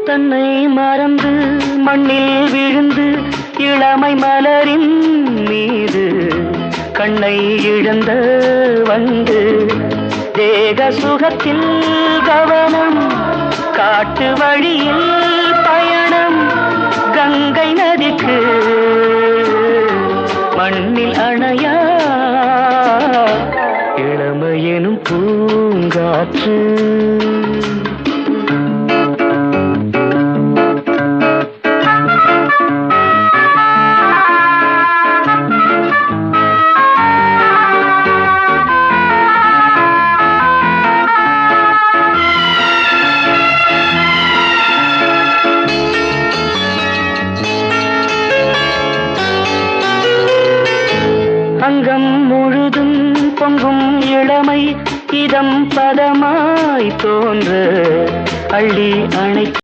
தன்னை மறந்து மண்ணில் விழுந்து இளமை மலரின் மீது கண்ணை இழந்த வந்து தேக சுகத்தில் கவனம் காட்டு வழியில் பயணம் கங்கை நதிக்கு மண்ணில் அணையா இளமையெனும் பூங்காற்று. அங்கம் முழுதும் பொங்கும் இளமை இதம் பதமாய் தோன்ற அள்ளி அணை